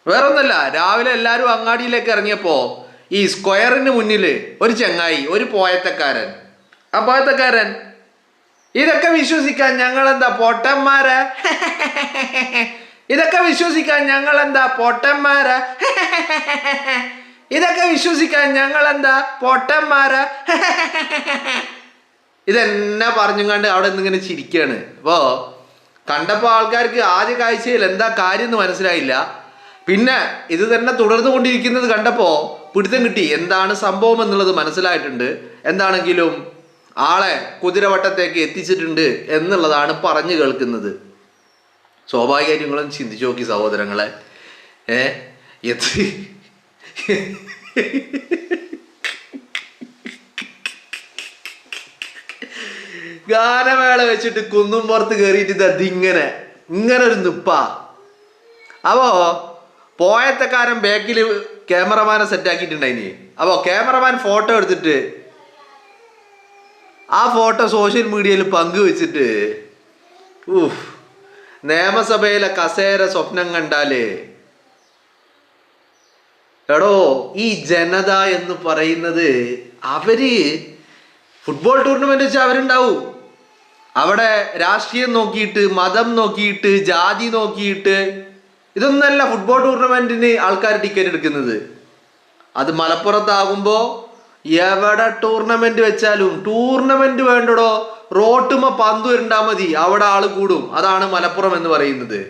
വേറൊന്നല്ല, രാവിലെ എല്ലാവരും അങ്ങാടിയിലേക്ക് ഇറങ്ങിയപ്പോൾ ഈ സ്ക്വയറിന് മുന്നിൽ ഒരു ചങ്ങായി, ഒരു പോയത്തക്കാരൻ. ആ പോയത്തക്കാരൻ ഇതൊക്കെ വിശ്വസിക്കാൻ ഞങ്ങളെന്താ പൊട്ടന്മാരാ, ഇതൊക്കെ വിശ്വസിക്കാൻ ഞങ്ങളെന്താ പൊട്ടന്മാരാ, ഇതൊക്കെ വിശ്വസിക്കാൻ ഞങ്ങളെന്താ പൊട്ടന്മാരാ, ഇതെന്നാ പറഞ്ഞുകൊണ്ട് അവിടെ നിന്നിങ്ങനെ ചിരിക്കുകയാണ്. അപ്പോൾ കണ്ടപ്പോൾ ആൾക്കാർക്ക് ആദ്യ കാഴ്ചയിൽ എന്താ കാര്യം എന്ന് മനസ്സിലായില്ല. പിന്നെ ഇത് തന്നെ തുടർന്നു കൊണ്ടിരിക്കുന്നത് കണ്ടപ്പോൾ പിടുത്തം കിട്ടി, എന്താണ് സംഭവം എന്നുള്ളത് മനസ്സിലായിട്ടുണ്ട്. എന്താണെങ്കിലും ആളെ കുതിരവട്ടത്തേക്ക് എത്തിച്ചിട്ടുണ്ട് എന്നുള്ളതാണ് പറഞ്ഞു കേൾക്കുന്നത്. സ്വാഭാവികമായിട്ട് നിങ്ങളും ചിന്തിച്ചു നോക്കി സഹോദരങ്ങളെ. ഗാനമേള വെച്ചിട്ട് കുന്നും പുറത്ത് കയറിയിട്ട് അതിങ്ങനെ ഒരു നിപ്പാ. അപ്പോ പോയത്തക്കാരൻ ബാക്കിൽ ക്യാമറമാനെ സെറ്റാക്കിയിട്ടുണ്ടായിനി. അപ്പോൾ ക്യാമറമാൻ ഫോട്ടോ എടുത്തിട്ട് ആ ഫോട്ടോ സോഷ്യൽ മീഡിയയിൽ പങ്കുവെച്ചിട്ട് നിയമസഭയിലെ കസേര സ്വപ്നം കണ്ടാല് എടോ, ഈ ജനത എന്ന് പറയുന്നത് അവര് ഫുട്ബോൾ ടൂർണമെന്റ് വെച്ചാൽ അവരുണ്ടാവും. അവിടെ രാഷ്ട്രീയം നോക്കിയിട്ട്, മതം നോക്കിയിട്ട്, ജാതി നോക്കിയിട്ട് ഇതൊന്നല്ല ഫുട്ബോൾ ടൂർണമെന്റിന് ആൾക്കാർ ടിക്കറ്റ് എടുക്കുന്നത്. അത് മലപ്പുറത്താകുമ്പോൾ എവിടെ ടൂർണമെന്റ് വെച്ചാലും ടൂർണമെന്റ് വേണ്ടടോ, റോട്ടുമ പന്ത് വരണ്ടാ മതി, അവിടെ ആള് കൂടും. അതാണ് മലപ്പുറം എന്ന് പറയുന്നത്.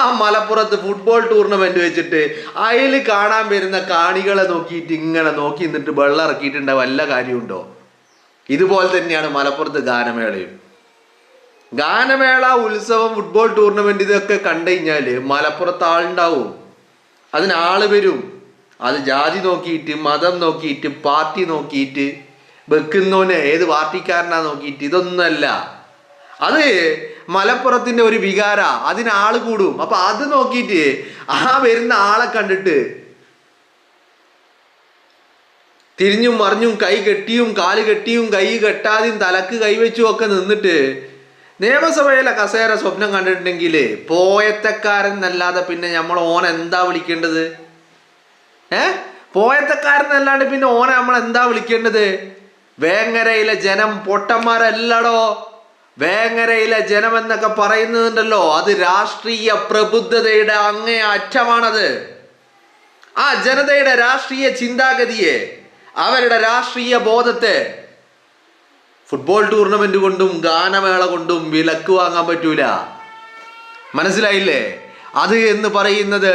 ആ മലപ്പുറത്ത് ഫുട്ബോൾ ടൂർണമെന്റ് വെച്ചിട്ട് അതിൽ കാണാൻ വരുന്ന കാണികളെ നോക്കിയിട്ട് ഇങ്ങനെ നോക്കി നിന്നിട്ട് വെള്ളം ഇറക്കിയിട്ടുണ്ടാവും, വല്ല കാര്യമുണ്ടോ? ഇതുപോലെ തന്നെയാണ് മലപ്പുറത്ത് ഗാനമേളയും. ഗാനമേള, ഉത്സവം, ഫുട്ബോൾ ടൂർണമെന്റ് ഇതൊക്കെ കണ്ടു കഴിഞ്ഞാൽ മലപ്പുറത്ത് ആളുണ്ടാവും, അതിനാള് വരും. അത് ജാതി നോക്കിയിട്ട്, മതം നോക്കിയിട്ട്, പാർട്ടി നോക്കിയിട്ട്, വെക്കുന്നോന് ഏത് പാർട്ടിക്കാരനാ നോക്കിയിട്ട് ഇതൊന്നല്ല. അത് മലപ്പുറത്തിന്റെ ഒരു വികാര, അതിനാള് കൂടും. അപ്പൊ അത് നോക്കിയിട്ട് ആ വരുന്ന ആളെ കണ്ടിട്ട് തിരിഞ്ഞും മറിഞ്ഞും, കൈ കെട്ടിയും കാല് കെട്ടിയും കൈ കെട്ടാതെയും തലക്ക് കൈവച്ചും ഒക്കെ നിന്നിട്ട് നിയമസഭയിലെ കസേര സ്വപ്നം കണ്ടിട്ടുണ്ടെങ്കിൽ പോയത്തക്കാരൻ എന്നല്ലാതെ പിന്നെ നമ്മൾ ഓൻ എന്താ വിളിക്കേണ്ടത്? പോയത്തക്കാരനല്ലാണ്ട് പിന്നെ ഓനെ നമ്മൾ എന്താ വിളിക്കേണ്ടത്? വേങ്ങരയിലെ ജനം പൊട്ടന്മാരല്ലടോ. വേങ്ങരയിലെ ജനം എന്നൊക്കെ പറയുന്നുണ്ടല്ലോ, അത് രാഷ്ട്രീയ പ്രബുദ്ധതയുടെ അങ്ങേ അറ്റമാണത്. ആ ജനതയുടെ രാഷ്ട്രീയ ചിന്താഗതിയെ, അവരുടെ രാഷ്ട്രീയ ബോധത്തെ ഫുട്ബോൾ ടൂർണമെന്റ് കൊണ്ടും ഗാനമേള കൊണ്ടും വിലക്ക് വാങ്ങാൻ പറ്റൂല. മനസ്സിലായില്ലേ? അത് എന്ന് പറയുന്നത്